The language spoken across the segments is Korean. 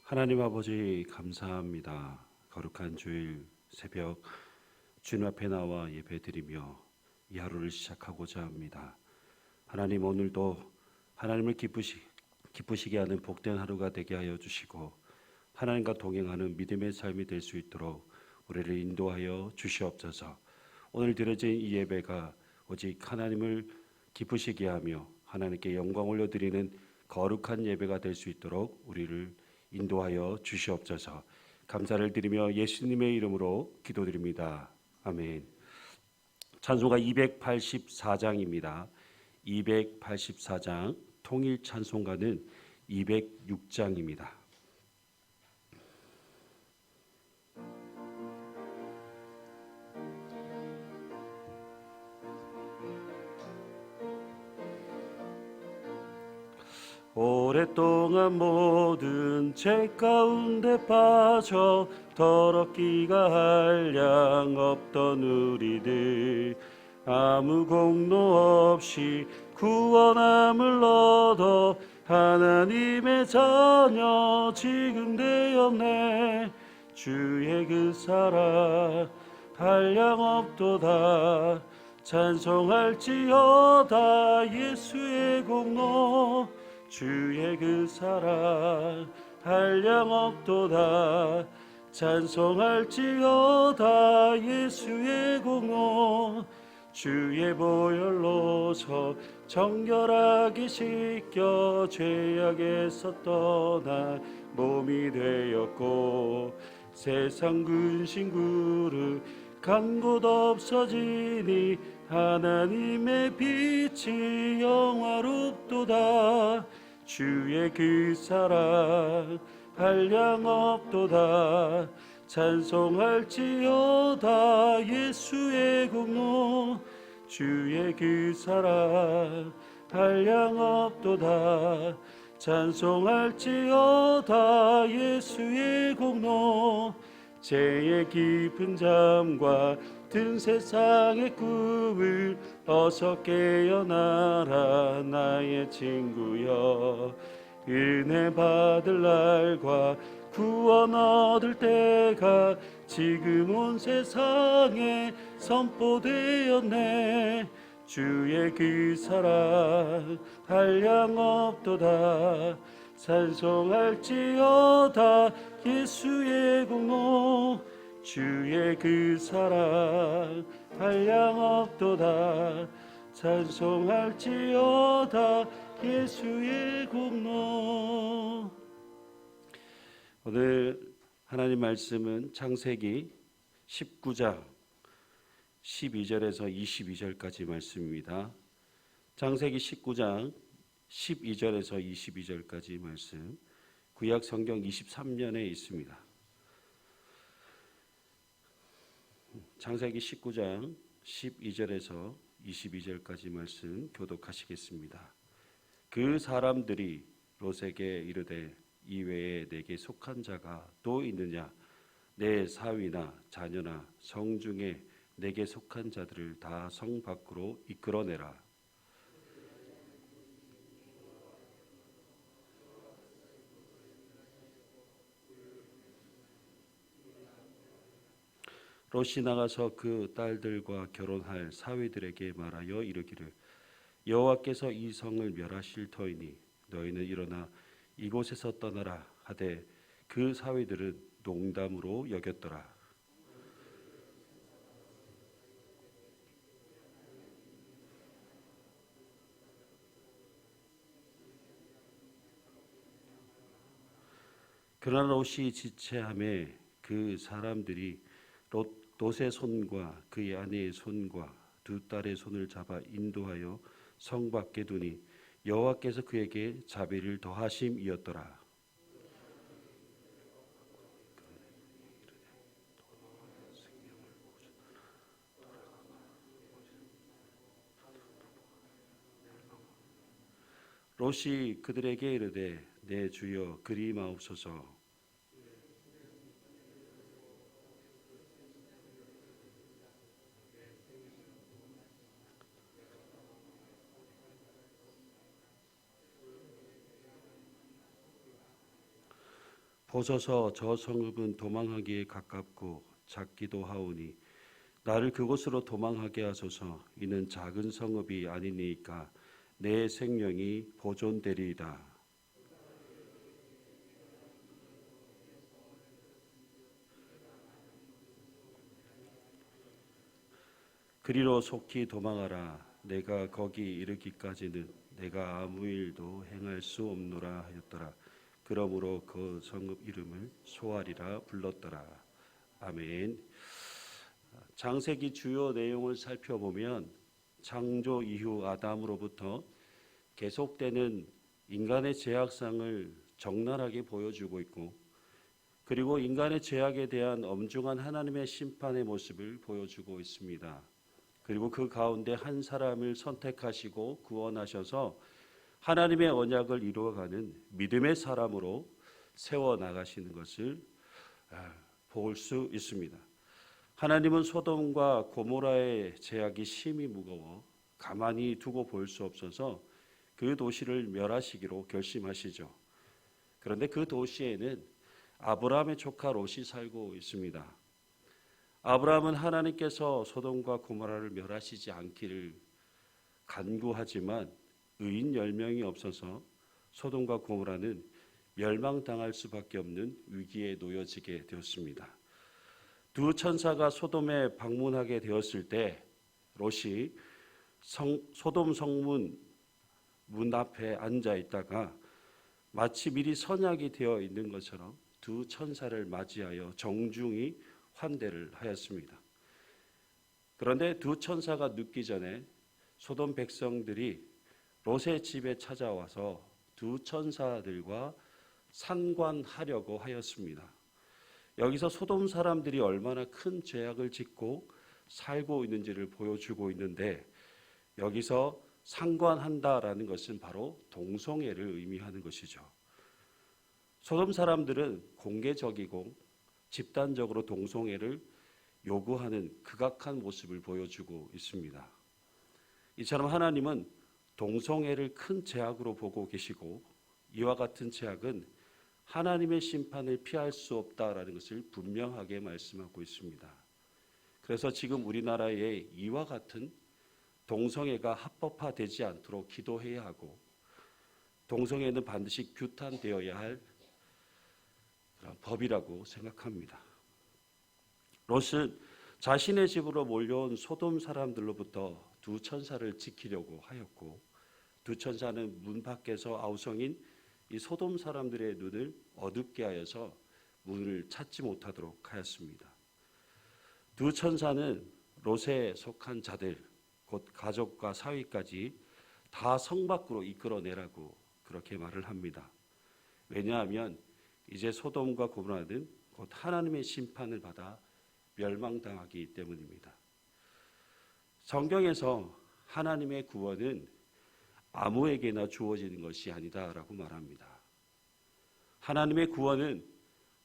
하나님 아버지 감사합니다. 거룩한 주일 새벽 주님 앞에 나와 예배드리며 이 하루를 시작하고자 합니다. 하나님 오늘도 하나님을 기쁘시게 하는 복된 하루가 되게 하여 주시고 하나님과 동행하는 믿음의 삶이 될 수 있도록 우리를 인도하여 주시옵소서. 오늘 드려진 이 예배가 오직 하나님을 기쁘시게 하며 하나님께 영광 올려드리는 거룩한 예배가 될 수 있도록 우리를 인도하여 주시옵소서. 감사를 드리며 예수님의 이름으로 기도드립니다. 아멘. 찬송가 284장입니다. 284장 통일 찬송가는 206장입니다. 오랫동안 모든 죄 가운데 빠져 더럽기가 한량 없던 우리들 아무 공로 없이 구원함을 얻어 하나님의 자녀 지금 되었네. 주의 그 사랑 한량 없도다. 찬송할지어다 예수의 공로. 주의 그 사랑 한량 없도다. 찬송할지어다 예수의 공로. 주의 보혈로서 정결하게 씻겨 죄악에서 떠나 몸이 되었고 세상 근심 그릇 간 곳 없어지니 하나님의 빛이 영화롭도다. 주의 그 사랑 한량 없도다. 찬송할지어다 예수의 공로. 주의 그 사랑 한량 없도다. 찬송할지어다 예수의 공로. 죄의 깊은 잠과 든 세상의 꿈을 어서 깨어나라 나의 친구여. 은혜 받을 날과 구원 얻을 때가 지금 온 세상에 선포되었네. 주의 그 사랑 한량 없도다. 찬송할지어다 예수의 공로. 주의 그 사랑 한량 없도다. 찬송할지어다 예수의 공로. 오늘 하나님 말씀은 창세기 19장 12절에서 22절까지 말씀입니다. 창세기 19장 12절에서 22절까지 말씀, 구약 성경 23년에 있습니다. 창세기 19장 12절에서 22절까지 말씀 교독하시겠습니다. 그 사람들이 롯에게 이르되 이외에 내게 속한 자가 또 있느냐? 내 사위나 자녀나 성 중에 내게 속한 자들을 다 성 밖으로 이끌어내라. 롯이 나가서 그 딸들과 결혼할 사위들에게 말하여 이르기를 여호와께서 이 성을 멸하실 터이니 너희는 일어나 이곳에서 떠나라 하되 그 사위들은 농담으로 여겼더라. 그러나 롯이 지체함에 그 사람들이 롯의 손과 그의 아내의 손과 두 딸의 손을 잡아 인도하여 성 밖에 두니 여호와께서 그에게 자비를 더하심이었더라. 롯이 그들에게 이르되 내 주여 그리 마옵소서. 보소서 저 성읍은 도망하기에 가깝고 작기도 하오니 나를 그곳으로 도망하게 하소서. 이는 작은 성읍이 아니니까 내 생명이 보존되리이다. 그리로 속히 도망하라. 내가 거기 이르기까지는 내가 아무 일도 행할 수 없노라 하였더라. 그러므로 그 성읍 이름을 소알이라 불렀더라. 아멘. 창세기 주요 내용을 살펴보면 창조 이후 아담으로부터 계속되는 인간의 죄악상을 적나라하게 보여주고 있고, 그리고 인간의 죄악에 대한 엄중한 하나님의 심판의 모습을 보여주고 있습니다. 그리고 그 가운데 한 사람을 선택하시고 구원하셔서 하나님의 언약을 이루어가는 믿음의 사람으로 세워나가시는 것을 볼 수 있습니다. 하나님은 소돔과 고모라의 죄악이 심히 무거워 가만히 두고 볼 수 없어서 그 도시를 멸하시기로 결심하시죠. 그런데 그 도시에는 아브라함의 조카 롯이 살고 있습니다. 아브라함은 하나님께서 소돔과 고모라를 멸하시지 않기를 간구하지만 의인 10명이 없어서 소돔과 고모라는 멸망당할 수밖에 없는 위기에 놓여지게 되었습니다. 두 천사가 소돔에 방문하게 되었을 때 롯이 소돔 성문 문 앞에 앉아 있다가 마치 미리 선약이 되어 있는 것처럼 두 천사를 맞이하여 정중히 환대를 하였습니다. 그런데 두 천사가 눕기 전에 소돔 백성들이 롯의 집에 찾아와서 두 천사들과 상관하려고 하였습니다. 여기서 소돔 사람들이 얼마나 큰 죄악을 짓고 살고 있는지를 보여주고 있는데, 여기서 상관한다라는 것은 바로 동성애를 의미하는 것이죠. 소돔 사람들은 공개적이고 집단적으로 동성애를 요구하는 극악한 모습을 보여주고 있습니다. 이처럼 하나님은 동성애를 큰 죄악으로 보고 계시고, 이와 같은 죄악은 하나님의 심판을 피할 수 없다라는 것을 분명하게 말씀하고 있습니다. 그래서 지금 우리나라에 이와 같은 동성애가 합법화되지 않도록 기도해야 하고, 동성애는 반드시 규탄되어야 할 법이라고 생각합니다. 롯은 자신의 집으로 몰려온 소돔 사람들로부터 두 천사를 지키려고 하였고, 두 천사는 문 밖에서 아우성인 이 소돔 사람들의 눈을 어둡게 하여서 문을 찾지 못하도록 하였습니다. 두 천사는 롯에 속한 자들, 곧 가족과 사위까지 다 성 밖으로 이끌어내라고 그렇게 말을 합니다. 왜냐하면 이제 소돔과 고모라는 곧 하나님의 심판을 받아 멸망당하기 때문입니다. 성경에서 하나님의 구원은 아무에게나 주어지는 것이 아니다라고 말합니다. 하나님의 구원은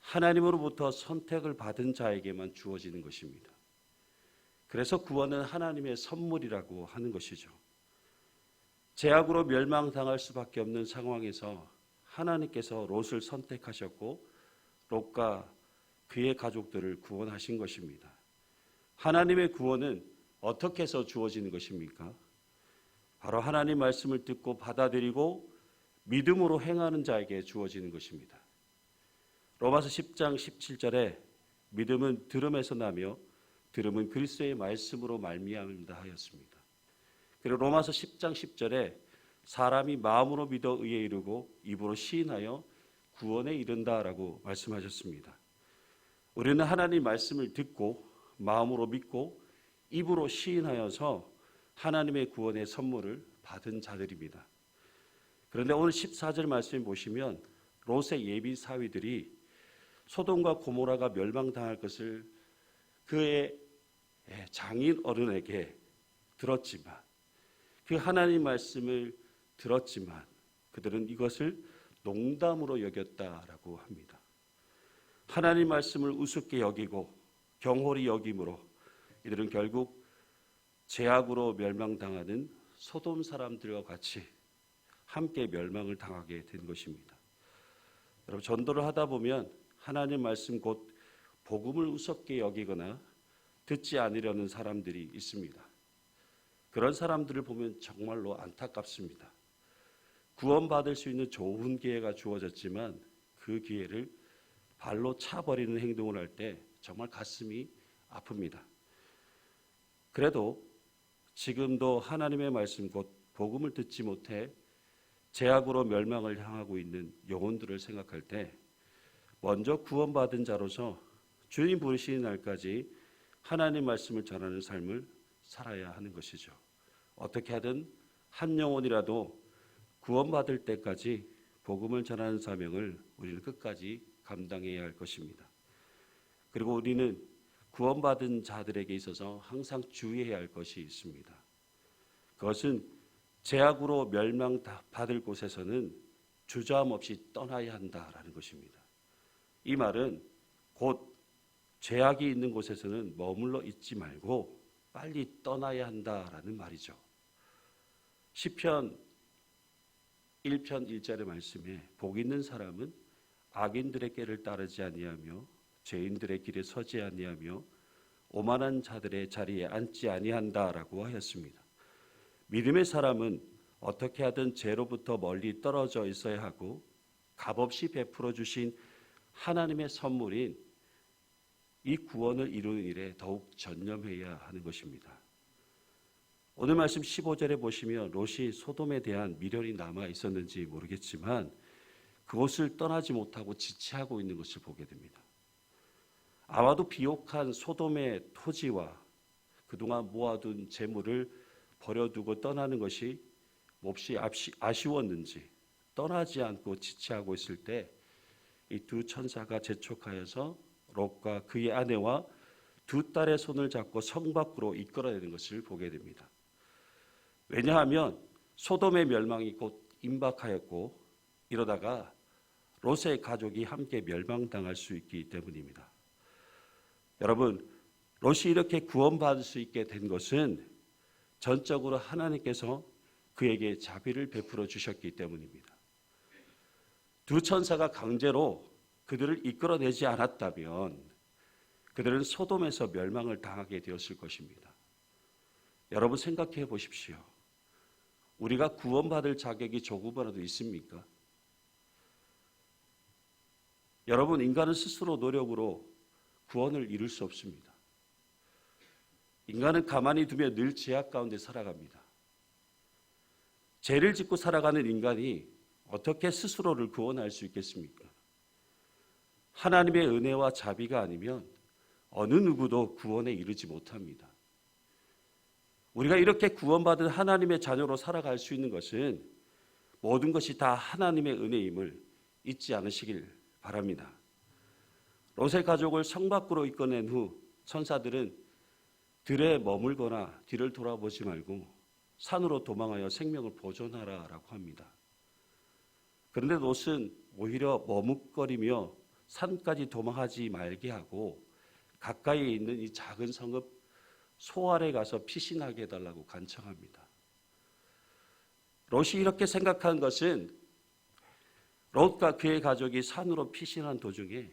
하나님으로부터 선택을 받은 자에게만 주어지는 것입니다. 그래서 구원은 하나님의 선물이라고 하는 것이죠. 죄악으로 멸망당할 수밖에 없는 상황에서 하나님께서 롯을 선택하셨고 롯과 그의 가족들을 구원하신 것입니다. 하나님의 구원은 어떻게 해서 주어지는 것입니까? 바로 하나님 말씀을 듣고 받아들이고 믿음으로 행하는 자에게 주어지는 것입니다. 로마서 10장 17절에 믿음은 들음에서 나며 들음은 그리스도의 말씀으로 말미암는다 하였습니다. 그리고 로마서 10장 10절에 사람이 마음으로 믿어 의에 이르고 입으로 시인하여 구원에 이른다라고 말씀하셨습니다. 우리는 하나님 말씀을 듣고 마음으로 믿고 입으로 시인하여서 하나님의 구원의 선물을 받은 자들입니다. 그런데 오늘 14절 말씀을 보시면 롯의 예비 사위들이 소돔과 고모라가 멸망당할 것을 그의 장인 어른에게 들었지만, 그 하나님 말씀을 들었지만 그들은 이것을 농담으로 여겼다라고 합니다. 하나님 말씀을 우습게 여기고 경홀히 여김으로 이들은 결국 죄악으로 멸망당하는 소돔 사람들과 같이 함께 멸망을 당하게 된 것입니다. 여러분, 전도를 하다 보면 하나님 말씀 곧 복음을 우습게 여기거나 듣지 않으려는 사람들이 있습니다. 그런 사람들을 보면 정말로 안타깝습니다. 구원받을 수 있는 좋은 기회가 주어졌지만 그 기회를 발로 차버리는 행동을 할 때 정말 가슴이 아픕니다. 그래도 지금도 하나님의 말씀 곧 복음을 듣지 못해 죄악으로 멸망을 향하고 있는 영혼들을 생각할 때 먼저 구원받은 자로서 주님 부르시는 날까지 하나님 말씀을 전하는 삶을 살아야 하는 것이죠. 어떻게 하든 한 영혼이라도 구원받을 때까지 복음을 전하는 사명을 우리는 끝까지 감당해야 할 것입니다. 그리고 우리는 구원받은 자들에게 있어서 항상 주의해야 할 것이 있습니다. 그것은 죄악으로 멸망받을 곳에서는 주저함 없이 떠나야 한다라는 것입니다. 이 말은 곧 죄악이 있는 곳에서는 머물러 있지 말고 빨리 떠나야 한다라는 말이죠. 시편 1편 1절의 말씀에 복 있는 사람은 악인들의 길을 따르지 아니하며 죄인들의 길에 서지 아니하며 오만한 자들의 자리에 앉지 아니한다라고 하였습니다. 믿음의 사람은 어떻게 하든 죄로부터 멀리 떨어져 있어야 하고 값없이 베풀어 주신 하나님의 선물인 이 구원을 이루는 일에 더욱 전념해야 하는 것입니다. 오늘 말씀 15절에 보시면 롯이 소돔에 대한 미련이 남아 있었는지 모르겠지만 그곳을 떠나지 못하고 지체하고 있는 것을 보게 됩니다. 아마도 비옥한 소돔의 토지와 그동안 모아둔 재물을 버려두고 떠나는 것이 몹시 아쉬웠는지 떠나지 않고 지체하고 있을 때 이 두 천사가 재촉하여서 롯과 그의 아내와 두 딸의 손을 잡고 성 밖으로 이끌어내는 것을 보게 됩니다. 왜냐하면 소돔의 멸망이 곧 임박하였고 이러다가 롯의 가족이 함께 멸망당할 수 있기 때문입니다. 여러분, 롯이 이렇게 구원받을 수 있게 된 것은 전적으로 하나님께서 그에게 자비를 베풀어 주셨기 때문입니다. 두 천사가 강제로 그들을 이끌어내지 않았다면 그들은 소돔에서 멸망을 당하게 되었을 것입니다. 여러분 생각해 보십시오. 우리가 구원받을 자격이 조금이라도 있습니까? 여러분, 인간은 스스로 노력으로 구원을 이룰 수 없습니다. 인간은 가만히 두면 늘 죄악 가운데 살아갑니다. 죄를 짓고 살아가는 인간이 어떻게 스스로를 구원할 수 있겠습니까? 하나님의 은혜와 자비가 아니면 어느 누구도 구원에 이르지 못합니다. 우리가 이렇게 구원받은 하나님의 자녀로 살아갈 수 있는 것은 모든 것이 다 하나님의 은혜임을 잊지 않으시길 바랍니다. 롯의 가족을 성 밖으로 이끌어낸 후 천사들은 들에 머물거나 뒤를 돌아보지 말고 산으로 도망하여 생명을 보존하라라고 합니다. 그런데 롯은 오히려 머뭇거리며 산까지 도망하지 말게 하고 가까이에 있는 이 작은 성읍 소알에 가서 피신하게 해달라고 간청합니다. 롯이 이렇게 생각한 것은 롯과 그의 가족이 산으로 피신한 도중에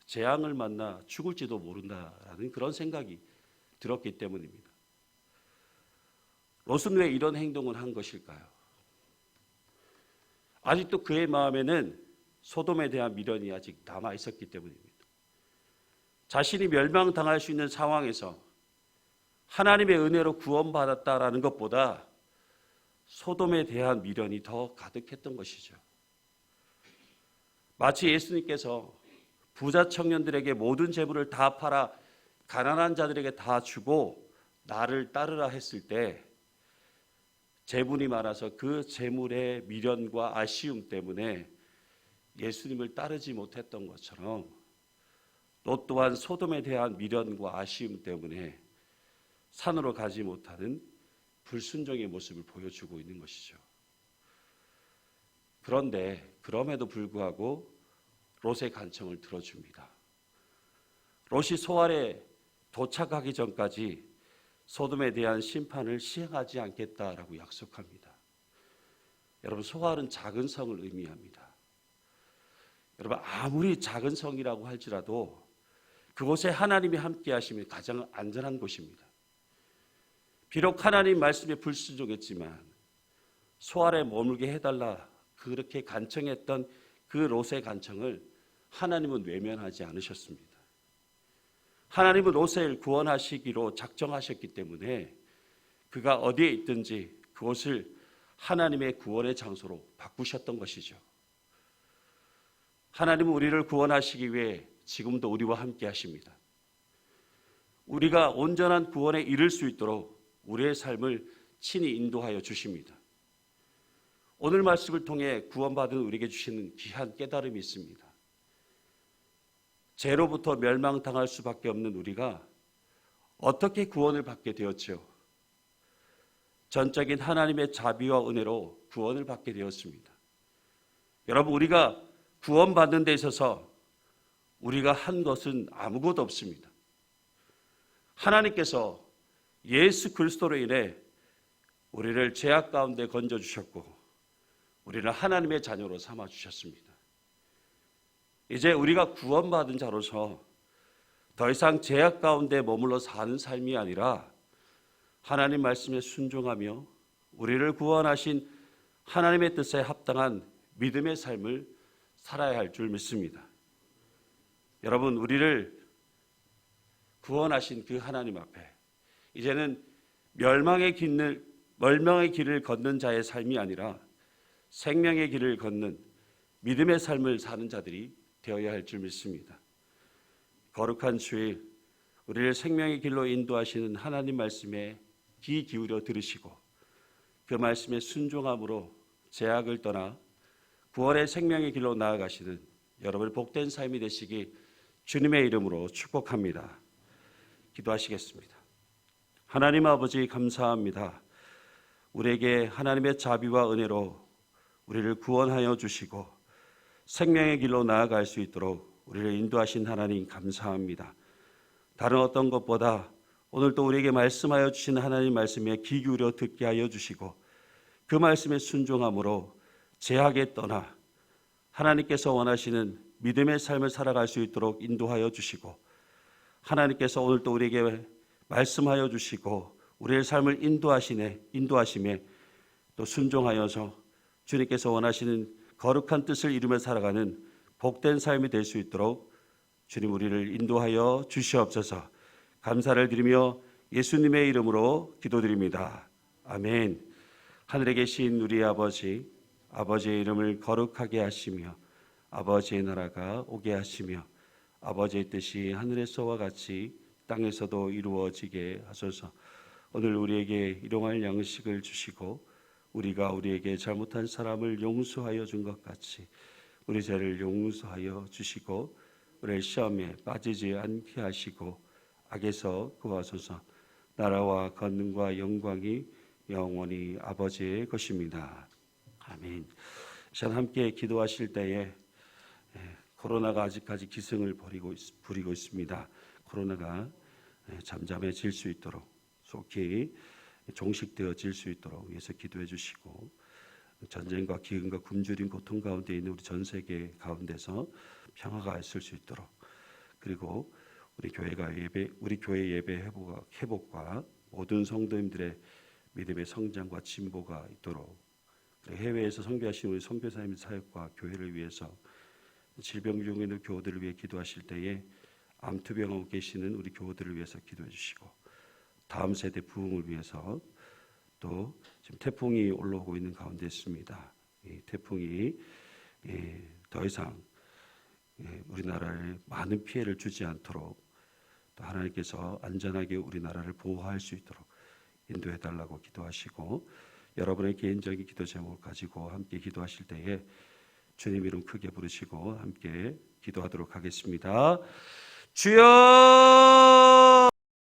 재앙을 만나 죽을지도 모른다라는 그런 생각이 들었기 때문입니다. 롯은 왜 이런 행동을 한 것일까요? 아직도 그의 마음에는 소돔에 대한 미련이 아직 남아 있었기 때문입니다. 자신이 멸망당할 수 있는 상황에서 하나님의 은혜로 구원받았다라는 것보다 소돔에 대한 미련이 더 가득했던 것이죠. 마치 예수님께서 부자 청년들에게 모든 재물을 다 팔아 가난한 자들에게 다 주고 나를 따르라 했을 때 재물이 많아서 그 재물의 미련과 아쉬움 때문에 예수님을 따르지 못했던 것처럼 롯 또한 소돔에 대한 미련과 아쉬움 때문에 산으로 가지 못하는 불순종의 모습을 보여주고 있는 것이죠. 그런데 그럼에도 불구하고 롯의 간청을 들어줍니다. 롯이 소알에 도착하기 전까지 소돔에 대한 심판을 시행하지 않겠다라고 약속합니다. 여러분, 소알은 작은 성을 의미합니다. 여러분, 아무리 작은 성이라고 할지라도 그곳에 하나님이 함께 하시면 가장 안전한 곳입니다. 비록 하나님 말씀에 불순종했지만 소알에 머물게 해달라 그렇게 간청했던 그 롯의 간청을 하나님은 외면하지 않으셨습니다. 하나님은 롯을 구원하시기로 작정하셨기 때문에 그가 어디에 있든지 그곳을 하나님의 구원의 장소로 바꾸셨던 것이죠. 하나님은 우리를 구원하시기 위해 지금도 우리와 함께 하십니다. 우리가 온전한 구원에 이를 수 있도록 우리의 삶을 친히 인도하여 주십니다. 오늘 말씀을 통해 구원받은 우리에게 주시는 귀한 깨달음이 있습니다. 죄로부터 멸망당할 수밖에 없는 우리가 어떻게 구원을 받게 되었죠? 전적인 하나님의 자비와 은혜로 구원을 받게 되었습니다. 여러분, 우리가 구원받는 데 있어서 우리가 한 것은 아무것도 없습니다. 하나님께서 예수 그리스도로 인해 우리를 죄악 가운데 건져주셨고 우리를 하나님의 자녀로 삼아주셨습니다. 이제 우리가 구원받은 자로서 더 이상 죄악 가운데 머물러 사는 삶이 아니라 하나님 말씀에 순종하며 우리를 구원하신 하나님의 뜻에 합당한 믿음의 삶을 살아야 할 줄 믿습니다. 여러분, 우리를 구원하신 그 하나님 앞에 이제는 멸망의 길을 걷는 자의 삶이 아니라 생명의 길을 걷는 믿음의 삶을 사는 자들이 되어야 할 줄 믿습니다. 거룩한 주일, 우리를 생명의 길로 인도하시는 하나님 말씀에 귀 기울여 들으시고 그 말씀에 순종함으로 죄악을 떠나 구원의 생명의 길로 나아가시는 여러분의 복된 삶이 되시기 주님의 이름으로 축복합니다. 기도하시겠습니다. 하나님 아버지, 감사합니다. 우리에게 하나님의 자비와 은혜로 우리를 구원하여 주시고 생명의 길로 나아갈 수 있도록 우리를 인도하신 하나님 감사합니다. 다른 어떤 것보다 오늘 또 우리에게 말씀하여 주신 하나님 말씀에 귀 기울여 듣게 하여 주시고 그 말씀에 순종함으로 죄악에 떠나 하나님께서 원하시는 믿음의 삶을 살아갈 수 있도록 인도하여 주시고 하나님께서 오늘 또 우리에게 말씀하여 주시고 우리의 삶을 인도하심에 또 순종하여서 주님께서 원하시는 거룩한 뜻을 이루며 살아가는 복된 삶이 될 수 있도록 주님 우리를 인도하여 주시옵소서. 감사를 드리며 예수님의 이름으로 기도드립니다. 아멘. 하늘에 계신 우리 아버지, 아버지의 이름을 거룩하게 하시며 아버지의 나라가 오게 하시며 아버지의 뜻이 하늘에서와 같이 땅에서도 이루어지게 하소서. 오늘 우리에게 일용할 양식을 주시고 우리가 우리에게 잘못한 사람을 용서하여 준 것 같이 우리 죄를 용서하여 주시고 우리를 시험에 빠지지 않게 하시고 악에서 구하소서. 나라와 권능과 영광이 영원히 아버지의 것입니다. 아멘. 시간 함께 기도하실 때에 코로나가 아직까지 기승을 부리고 있습니다. 코로나가 잠잠해질 수 있도록 속히 종식되어질 수 있도록 위해서 기도해 주시고 전쟁과 기근과 굶주린 고통 가운데 있는 우리 전 세계 가운데서 평화가 있을 수 있도록 그리고 우리 교회 예배 회복과 모든 성도님들의 믿음의 성장과 진보가 있도록 해외에서 선교하시는 우리 선교사님 사역과 교회를 위해서 질병 중에 있는 교우들을 위해 기도하실 때에 암투병하고 계시는 우리 교우들을 위해서 기도해 주시고 다음 세대 부흥을 위해서 또 지금 태풍이 올라오고 있는 가운데 있습니다. 이 태풍이 더 이상 우리나라에 많은 피해를 주지 않도록 또 하나님께서 안전하게 우리나라를 보호할 수 있도록 인도해 달라고 기도하시고 여러분의 개인적인 기도 제목을 가지고 함께 기도하실 때에 주님 이름 크게 부르시고 함께 기도하도록 하겠습니다. 주여